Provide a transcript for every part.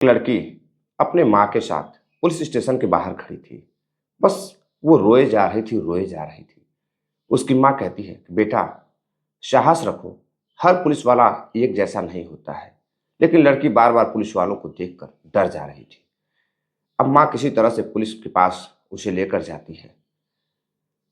एक लड़की अपने माँ के साथ पुलिस स्टेशन के बाहर खड़ी थी। बस वो रोए जा रही थी, रोए जा रही थी। उसकी माँ कहती है कि बेटा साहस रखो, हर पुलिस वाला एक जैसा नहीं होता है। लेकिन लड़की बार बार पुलिस वालों को देखकर डर जा रही थी। अब माँ किसी तरह से पुलिस के पास उसे लेकर जाती है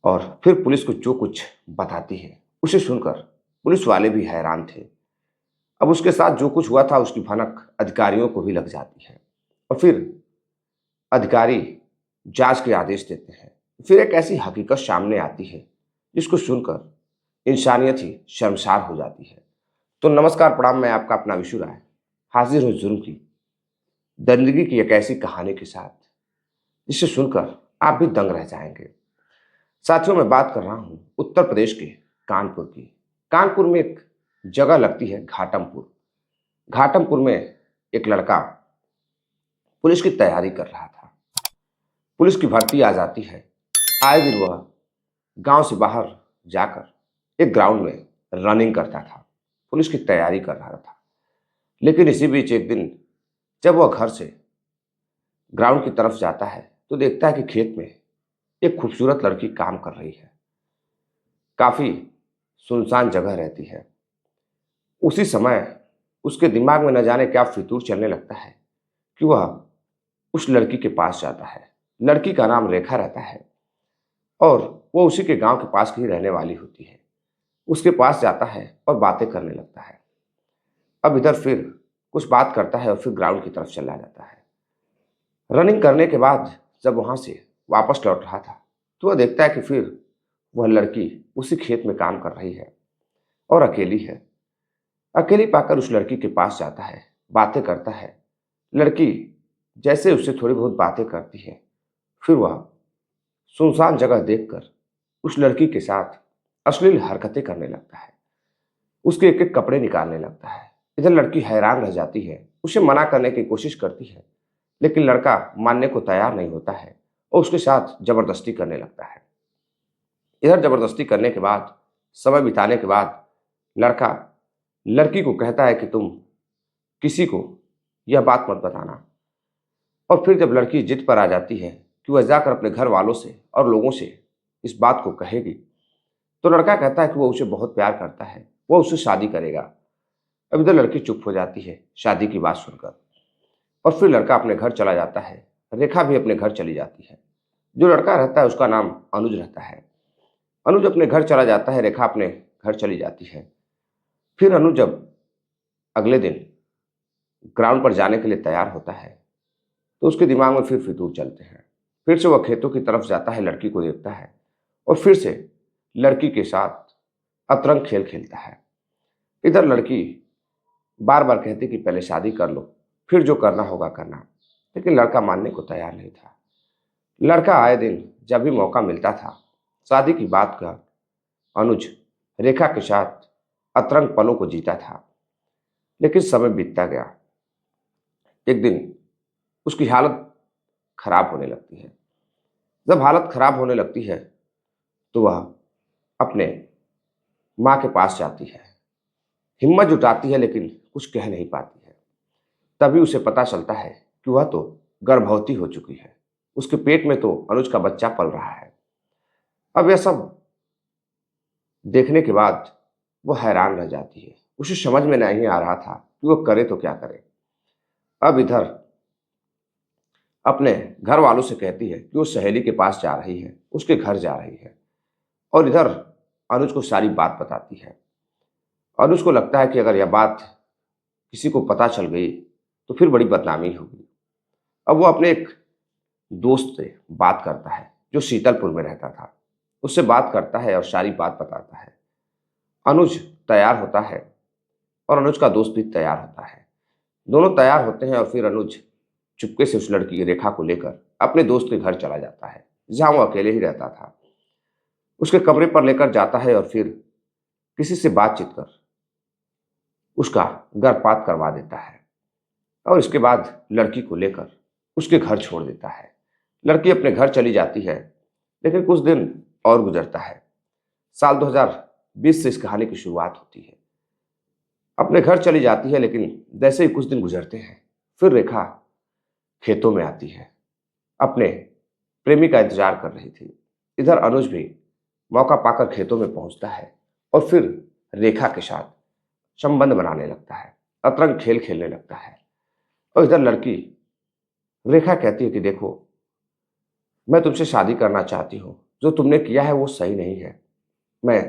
और फिर पुलिस को जो कुछ बताती है उसे सुनकर पुलिस वाले भी हैरान थे। अब उसके साथ जो कुछ हुआ था उसकी भनक अधिकारियों को भी लग जाती है और फिर अधिकारी जांच के आदेश देते हैं। फिर एक ऐसी हकीकत सामने आती है जिसको सुनकर इंसानियत ही शर्मसार हो जाती है। तो नमस्कार, प्रणाम, मैं आपका अपना विशु राय हाजिर हूँ जुर्म की दरिंदगी की एक ऐसी कहानी के साथ जिसे सुनकर आप भी दंग रह जाएंगे। साथियों, मैं बात कर रहा हूँ उत्तर प्रदेश के कानपुर की। कानपुर में एक जगह लगती है घाटमपुर। घाटमपुर में एक लड़का पुलिस की तैयारी कर रहा था। पुलिस की भर्ती आ जाती है। आए दिन वह गांव से बाहर जाकर एक ग्राउंड में रनिंग करता था, पुलिस की तैयारी कर रहा था। लेकिन इसी बीच एक दिन जब वह घर से ग्राउंड की तरफ जाता है तो देखता है कि खेत में एक खूबसूरत लड़की काम कर रही है। काफी सुनसान जगह रहती है। उसी समय उसके दिमाग में न जाने क्या फितूर चलने लगता है कि वह उस लड़की के पास जाता है। लड़की का नाम रेखा रहता है और वो उसी के गांव के पास की ही रहने वाली होती है। उसके पास जाता है और बातें करने लगता है। अब इधर फिर कुछ बात करता है और फिर ग्राउंड की तरफ चला जाता है। रनिंग करने के बाद जब वहां से वापस लौट रहा था तो वह देखता है कि फिर वह लड़की उसी खेत में काम कर रही है और अकेली है। अकेली पाकर उस लड़की के पास जाता है, बातें करता है। लड़की जैसे उससे थोड़ी बहुत बातें करती है, फिर वह सुनसान जगह देखकर उस लड़की के साथ अश्लील हरकतें करने लगता है। उसके एक एक कपड़े निकालने लगता है। इधर लड़की हैरान रह जाती है, उसे मना करने की कोशिश करती है, लेकिन लड़का मानने को तैयार नहीं होता है और उसके साथ जबरदस्ती करने लगता है। इधर जबरदस्ती करने के बाद, समय बिताने के बाद, लड़का लड़की को कहता है कि तुम किसी को यह बात मत बताना। और फिर जब लड़की जिद पर आ जाती है कि वह जाकर अपने घर वालों से और लोगों से इस बात को कहेगी, तो लड़का कहता है कि वो उसे बहुत प्यार करता है, वो उससे शादी करेगा। अब इधर लड़की चुप हो जाती है शादी की बात सुनकर और फिर लड़का अपने घर चला जाता है। रेखा भी अपने घर चली जाती है। जो लड़का रहता है उसका नाम अनुज रहता है। अनुज अपने घर चला जाता है, रेखा अपने घर चली जाती है। फिर अनुज जब अगले दिन ग्राउंड पर जाने के लिए तैयार होता है तो उसके दिमाग में फिर फितूर चलते हैं। फिर से वह खेतों की तरफ जाता है, लड़की को देखता है और फिर से लड़की के साथ अतरंग खेल खेलता है। इधर लड़की बार बार कहती कि पहले शादी कर लो, फिर जो करना होगा करना। लेकिन लड़का मानने को तैयार नहीं था। लड़का आए दिन जब भी मौका मिलता था शादी की बात कर अनुज रेखा के साथ अतरंग पलों को जीता था। लेकिन समय बीतता गया। एक दिन उसकी हालत खराब होने लगती है। जब हालत खराब होने लगती है तो वह अपने माँ के पास जाती है, हिम्मत जुटाती है लेकिन कुछ कह नहीं पाती है। तभी उसे पता चलता है कि वह तो गर्भवती हो चुकी है। उसके पेट में तो अनुज का बच्चा पल रहा है। अब यह सब देखने के बाद वह हैरान रह जाती है। उसे समझ में नहीं आ रहा था कि वह करे तो क्या करे। अब इधर अपने घर वालों से कहती है कि वो सहेली के पास जा रही है, उसके घर जा रही है और इधर अनुज को सारी बात बताती है। अनुज को लगता है कि अगर यह बात किसी को पता चल गई तो फिर बड़ी बदनामी होगी। अब वो अपने एक दोस्त से बात करता है जो शीतलपुर में रहता था। उससे बात करता है और सारी बात बताता है। अनुज तैयार होता है और अनुज का दोस्त भी तैयार होता है। दोनों तैयार होते हैं और फिर अनुज चुपके से उस लड़की की रेखा को लेकर अपने दोस्त के घर चला जाता है जहां वो अकेले ही रहता था। उसके कमरे पर लेकर जाता है और फिर किसी से बातचीत कर उसका गर्भपात करवा देता है और इसके बाद लड़की को लेकर उसके घर छोड़ देता है। लड़की अपने घर चली जाती है। लेकिन कुछ दिन और गुजरता है। साल 2020 से इस कहानी की शुरुआत होती है। अपने घर चली जाती है लेकिन जैसे ही कुछ दिन गुजरते हैं फिर रेखा खेतों में आती है, अपने प्रेमी का इंतजार कर रही थी। इधर अनुज भी मौका पाकर खेतों में पहुंचता है और फिर रेखा के साथ संबंध बनाने लगता है, अतरंग खेल खेलने लगता है। और इधर लड़की रेखा कहती है कि देखो, मैं तुमसे शादी करना चाहती हूँ, जो तुमने किया है वो सही नहीं है। मैं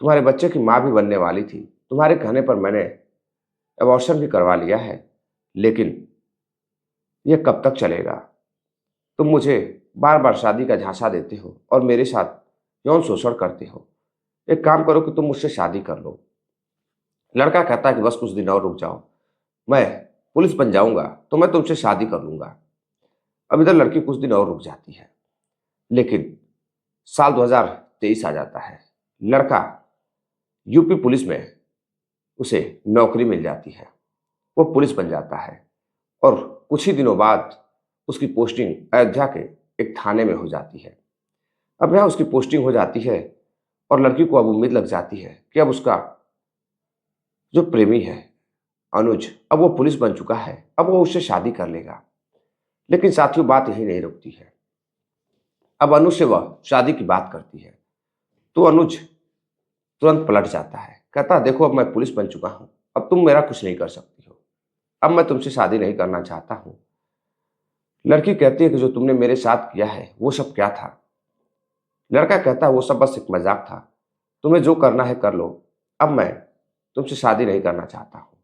तुम्हारे बच्चे की माँ भी बनने वाली थी, तुम्हारे कहने पर मैंने अबॉर्शन भी करवा लिया है, लेकिन यह कब तक चलेगा? तुम मुझे बार बार शादी का झांसा देते हो और मेरे साथ यौन शोषण करते हो। एक काम करो कि तुम मुझसे शादी कर लो। लड़का कहता है कि बस कुछ दिन और रुक जाओ, मैं पुलिस बन जाऊंगा तो मैं तुमसे शादी कर लूंगा। अब इधर लड़की कुछ दिन और रुक जाती है, लेकिन साल 2023 आ जाता है। लड़का यूपी पुलिस में उसे नौकरी मिल जाती है, वो पुलिस बन जाता है और कुछ ही दिनों बाद उसकी पोस्टिंग अयोध्या के एक थाने में हो जाती है। अब यहाँ उसकी पोस्टिंग हो जाती है और लड़की को अब उम्मीद लग जाती है कि अब उसका जो प्रेमी है अनुज, अब वो पुलिस बन चुका है, अब वो उससे शादी कर लेगा। लेकिन साथियों, बात यही नहीं रुकती है। अब अनुज से वह शादी की बात करती है तो अनुज तुरंत पलट जाता है, कहता है देखो, अब मैं पुलिस बन चुका हूं, अब तुम मेरा कुछ नहीं कर सकती हो, अब मैं तुमसे शादी नहीं करना चाहता हूं। लड़की कहती है कि जो तुमने मेरे साथ किया है वो सब क्या था? लड़का कहता है वो सब बस एक मजाक था, तुम्हें जो करना है कर लो, अब मैं तुमसे शादी नहीं करना चाहता हूं।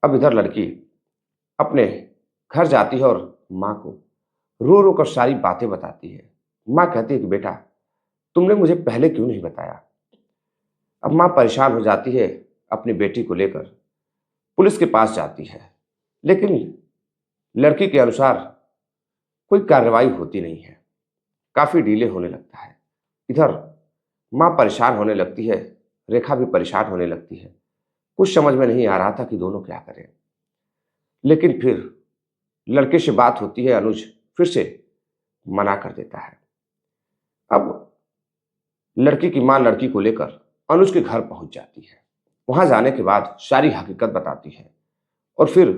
अब इधर लड़की अपने घर जाती है और माँ को रो रो कर सारी बातें बताती है। माँ कहती है कि बेटा, तुमने मुझे पहले क्यों नहीं बताया? अब माँ परेशान हो जाती है, अपनी बेटी को लेकर पुलिस के पास जाती है, लेकिन लड़की के अनुसार कोई कार्रवाई होती नहीं है, काफी डिले होने लगता है। इधर माँ परेशान होने लगती है, रेखा भी परेशान होने लगती है। कुछ समझ में नहीं आ रहा था कि दोनों क्या करें। लेकिन फिर लड़के से बात होती है, अनुज फिर से मना कर देता है। अब लड़की की माँ लड़की को लेकर अनुज के घर पहुंच जाती है। वहां जाने के बाद सारी हकीकत बताती है और फिर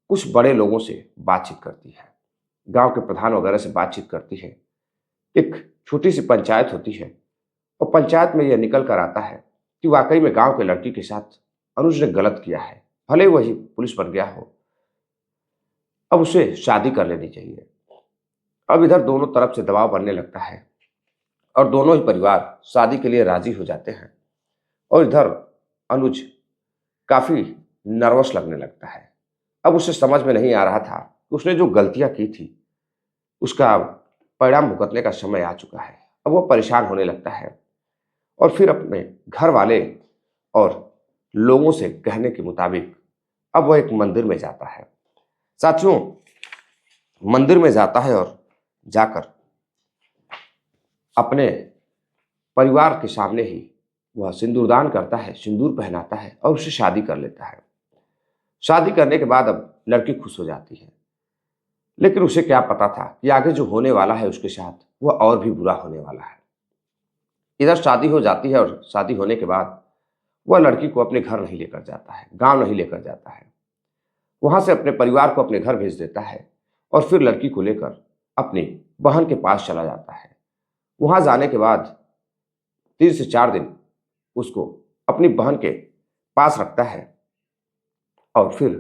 कुछ बड़े लोगों से बातचीत करती है, गांव के प्रधान वगैरह से बातचीत करती है। एक छोटी सी पंचायत होती है और पंचायत में यह निकल कर आता है कि वाकई में गांव के लड़की के साथ अनुज ने गलत किया है, भले वही पुलिस बन गया हो, अब उसे शादी कर लेनी चाहिए। अब इधर दोनों तरफ से दबाव बनने लगता है और दोनों ही परिवार शादी के लिए राजी हो जाते हैं। और इधर अनुज काफी नर्वस लगने लगता है। अब उसे समझ में नहीं आ रहा था कि उसने जो गलतियां की थी उसका परिणाम भुगतने का समय आ चुका है। अब वो परेशान होने लगता है और फिर अपने घर वाले और लोगों से कहने के मुताबिक अब वह एक मंदिर में जाता है। साथियों, मंदिर में जाता है और जाकर अपने परिवार के सामने ही वह सिंदूरदान करता है, सिंदूर पहनाता है और उससे शादी कर लेता है। शादी करने के बाद अब लड़की खुश हो जाती है, लेकिन उसे क्या पता था कि आगे जो होने वाला है उसके साथ वह और भी बुरा होने वाला है। इधर शादी हो जाती है और शादी होने के बाद वह लड़की को अपने घर नहीं लेकर जाता है, गांव नहीं लेकर जाता है। वहां से अपने परिवार को अपने घर भेज देता है और फिर लड़की को लेकर अपनी बहन के पास चला जाता है। वहां जाने के बाद 3 से 4 दिन उसको अपनी बहन के पास रखता है और फिर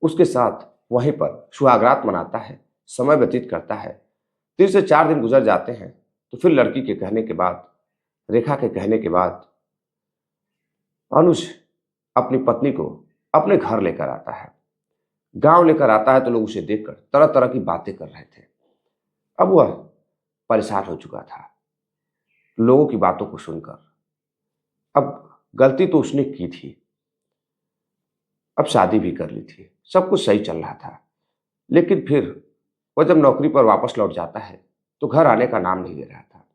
उसके साथ वहीं पर सुहागरात मनाता है, समय व्यतीत करता है। 3 से 4 दिन गुजर जाते हैं तो फिर लड़की के कहने के बाद, रेखा के कहने के बाद अनुज अपनी पत्नी को अपने घर लेकर आता है। गांव लेकर आता है तो लोग उसे देखकर तरह तरह की बातें कर रहे थे। अब वह परेशान हो चुका था लोगों की बातों को सुनकर। अब गलती तो उसने की थी, अब शादी भी कर ली थी, सब कुछ सही चल रहा था, लेकिन फिर वह जब नौकरी पर वापस लौट जाता है तो घर आने का नाम नहीं ले रहा था।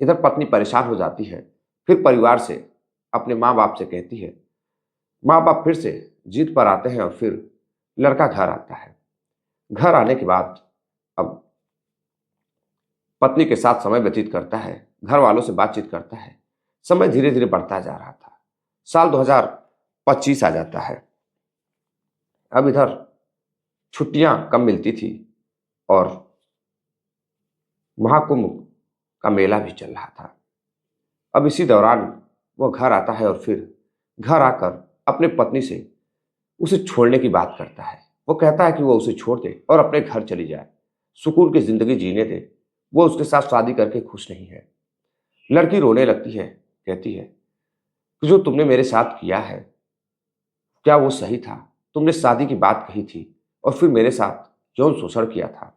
इधर पत्नी परेशान हो जाती है, फिर परिवार से अपने माँ बाप से कहती है। माँ बाप फिर से जीत पर आते हैं और फिर लड़का घर आता है। घर आने के बाद अब पत्नी के साथ समय व्यतीत करता है, घर वालों से बातचीत करता है। समय धीरे धीरे बढ़ता जा रहा था। साल 2025 आ जाता है। अब इधर छुट्टियां कम मिलती थी और महाकुंभ का मेला भी चल रहा था। अब इसी दौरान वह घर आता है और फिर घर आकर अपने पत्नी से उसे छोड़ने की बात करता है। वो कहता है कि वो उसे छोड़ दे और अपने घर चली जाए, सुकून की जिंदगी जीने दे। वो उसके साथ शादी करके खुश नहीं है। लड़की रोने लगती है, कहती है कि जो तुमने मेरे साथ किया है, क्या वो सही था? तुमने शादी की बात कही थी और फिर मेरे साथ यौन शोषण किया था।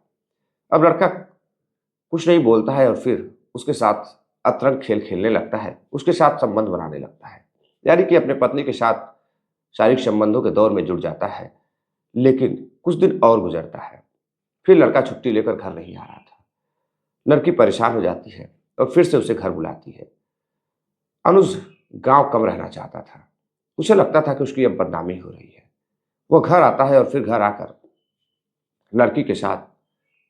अब लड़का कुछ नहीं बोलता है और फिर उसके साथ अतरंग खेल खेलने लगता है, उसके साथ संबंध बनाने लगता है, यानी कि अपने पत्नी के साथ शारीरिक संबंधों के दौर में जुड़ जाता है। लेकिन कुछ दिन और गुजरता है, फिर लड़का छुट्टी लेकर घर नहीं आ रहा था। लड़की परेशान हो जाती है और फिर से उसे घर बुलाती है। अनुज गांव कम रहना चाहता था। उसे लगता था कि उसकी अब बदनामी हो रही है। वह घर आता है और फिर घर आकर लड़की के साथ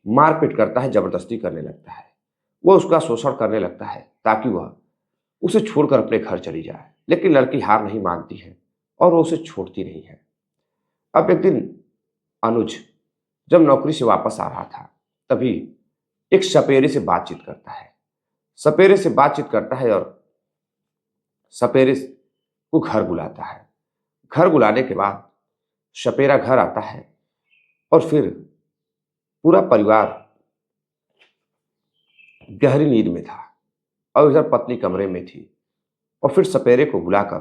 मारपीट करता है, जबरदस्ती करने लगता है। वह उसका शोषण करने लगता है ताकि वह उसे छोड़कर अपने घर चली जाए। लेकिन लड़की हार नहीं मानती है और वो उसे छोड़ती नहीं है। अब एक दिन अनुज जब नौकरी से वापस आ रहा था, तभी एक सपेरे से बातचीत करता है। सपेरे से बातचीत करता है और सपेरे को घर बुलाता है। घर बुलाने के बाद सपेरा घर आता है और फिर पूरा परिवार गहरी नींद में था और इधर पत्नी कमरे में थी और फिर सपेरे को बुलाकर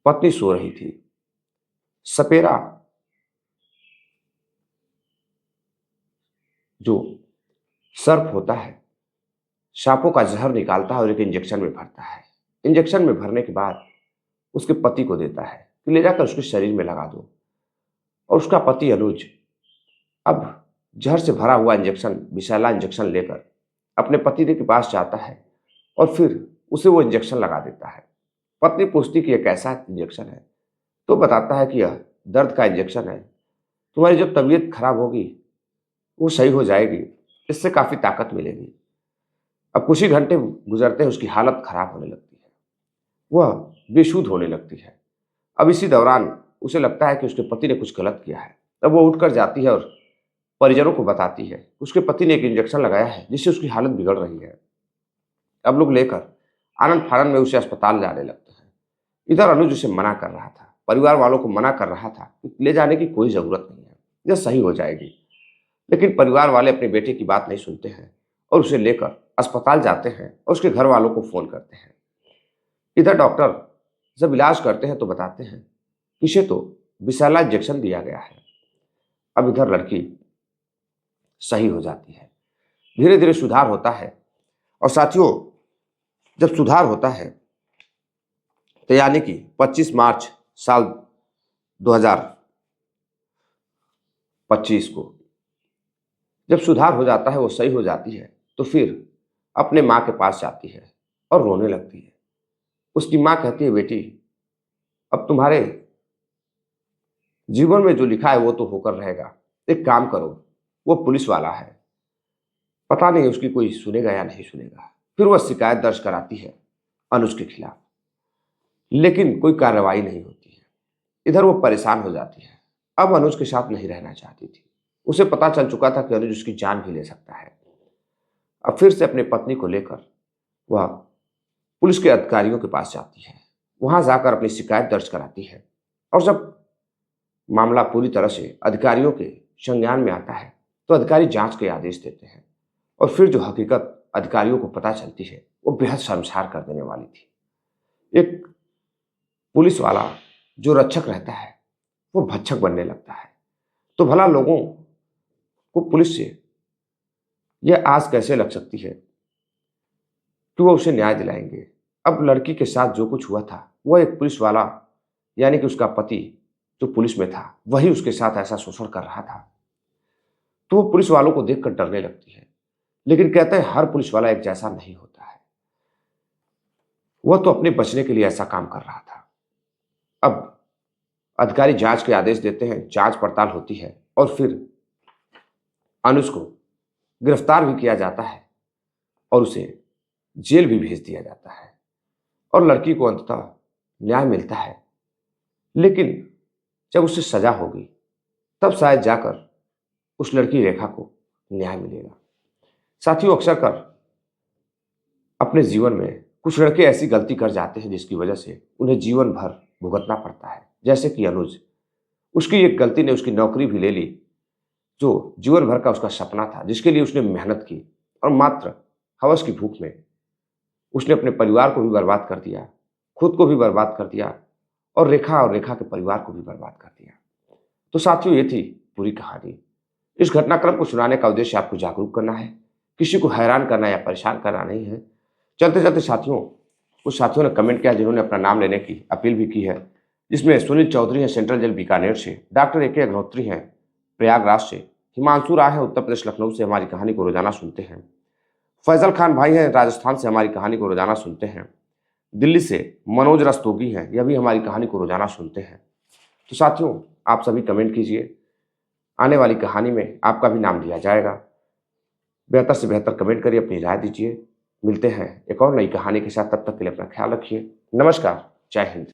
पत्नी सो रही थी। सपेरा जो सर्प होता है, सांपों का जहर निकालता है और एक इंजेक्शन में भरता है। इंजेक्शन में भरने के बाद उसके पति को देता है कि ले जाकर उसके शरीर में लगा दो। और उसका पति अनुज अब जहर से भरा हुआ इंजेक्शन, विषैला इंजेक्शन लेकर अपने पति के पास जाता है और फिर उसे वो इंजेक्शन लगा देता है। पत्नी पूछती कि यह कैसा इंजेक्शन है, तो बताता है कि यह दर्द का इंजेक्शन है। तुम्हारी जब तबीयत खराब होगी वो सही हो जाएगी, इससे काफी ताकत मिलेगी। अब कुछ ही घंटे गुजरते हैं, उसकी हालत खराब होने लगती है, वह बेसुध होने लगती है। अब इसी दौरान उसे लगता है कि उसके पति ने कुछ गलत किया है। तब वो उठकर जाती है और परिजनों को बताती है उसके पति ने एक इंजेक्शन लगाया है जिससे उसकी हालत बिगड़ रही है। अब लोग लेकर आनंद फानंद में उसे अस्पताल लाने लगते हैं। इधर अनुज उसे मना कर रहा था, परिवार वालों को मना कर रहा था कि ले जाने की कोई जरूरत नहीं है, यह सही हो जाएगी। लेकिन परिवार वाले अपने बेटे की बात नहीं सुनते हैं और उसे लेकर अस्पताल जाते हैं और उसके घर वालों को फोन करते हैं। इधर डॉक्टर जब इलाज करते हैं तो बताते हैं कि इसे तो विषैला इंजेक्शन दिया गया है। अब इधर लड़की सही हो जाती है, धीरे धीरे सुधार होता है। और साथियों, जब सुधार होता है तो यानी कि 25 मार्च साल 2025 को जब सुधार हो जाता है, वो सही हो जाती है, तो फिर अपने माँ के पास जाती है और रोने लगती है। उसकी माँ कहती है, बेटी अब तुम्हारे जीवन में जो लिखा है वो तो होकर रहेगा। एक काम करो, वो पुलिस वाला है, पता नहीं उसकी कोई सुनेगा या नहीं सुनेगा। फिर वह शिकायत दर्ज कराती है अनुज के खिलाफ, लेकिन कोई कार्रवाई नहीं होती है। इधर वो परेशान हो जाती है, अब अनुज के साथ नहीं रहना चाहती थी। उसे पता चल चुका था कि अनुज उसकी जान भी ले सकता है। अब फिर से अपनी पत्नी को लेकर वह पुलिस के अधिकारियों के पास जाती है। वहां जाकर अपनी शिकायत दर्ज कराती है और जब मामला पूरी तरह से अधिकारियों के संज्ञान में आता है तो अधिकारी जांच के आदेश देते हैं। और फिर जो हकीकत अधिकारियों को पता चलती है वो बेहद शर्मसार कर देने वाली थी। एक पुलिस वाला जो रक्षक रहता है वो भक्षक बनने लगता है। तो भला लोगों को पुलिस से यह आस कैसे लग सकती है कि वो उसे न्याय दिलाएंगे। अब लड़की के साथ जो कुछ हुआ था, वह एक पुलिस वाला यानी कि उसका पति जो पुलिस में था वही उसके साथ ऐसा शोषण कर रहा था। तो वो पुलिस वालों को देखकर डरने लगती है। लेकिन कहते हैं हर पुलिस वाला एक जैसा नहीं होता है, वह तो अपने बचने के लिए ऐसा काम कर रहा था। अब अधिकारी जांच के आदेश देते हैं, जांच पड़ताल होती है और फिर अनुज को गिरफ्तार भी किया जाता है और उसे जेल भी भेज दिया जाता है और लड़की को अंततः न्याय मिलता है। लेकिन जब उसे सजा होगी तब शायद जाकर उस लड़की रेखा को न्याय मिलेगा। साथियों, अक्सर कर अपने जीवन में कुछ लड़के ऐसी गलती कर जाते हैं जिसकी वजह से उन्हें जीवन भर भुगतना पड़ता है। जैसे कि अनुज, उसकी एक गलती ने उसकी नौकरी भी ले ली, जो जीवन भर का उसका सपना था, जिसके लिए उसने मेहनत की, और मात्र हवस की भूख में उसने अपने परिवार को भी बर्बाद कर दिया, खुद को भी बर्बाद कर दिया, और रेखा के परिवार को भी बर्बाद कर दिया। तो साथियों, ये थी पूरी कहानी। इस घटनाक्रम को सुनाने का उद्देश्य आपको जागरूक करना है, किसी को हैरान करना या परेशान करना नहीं है। चलते चलते साथियों, कुछ साथियों ने कमेंट किया जिन्होंने अपना नाम लेने की अपील भी की है, जिसमें सुनील चौधरी हैं सेंट्रल जेल बीकानेर से, डॉक्टर ए के अग्नोत्री हैं प्रयागराज से, हिमांशु राय हैं उत्तर प्रदेश लखनऊ से, हमारी कहानी को रोजाना सुनते हैं, फैजल खान भाई हैं राजस्थान से, हमारी कहानी को रोजाना सुनते हैं, दिल्ली से मनोज रस्तोगी हैं, यह भी हमारी कहानी को रोजाना सुनते हैं। तो साथियों, आप सभी कमेंट कीजिए, आने वाली कहानी में आपका भी नाम लिया जाएगा। बेहतर से बेहतर कमेंट करिए, अपनी राय दीजिए। मिलते हैं एक और नई कहानी के साथ, तब तक के लिए अपना ख्याल रखिए। नमस्कार, जय हिंद।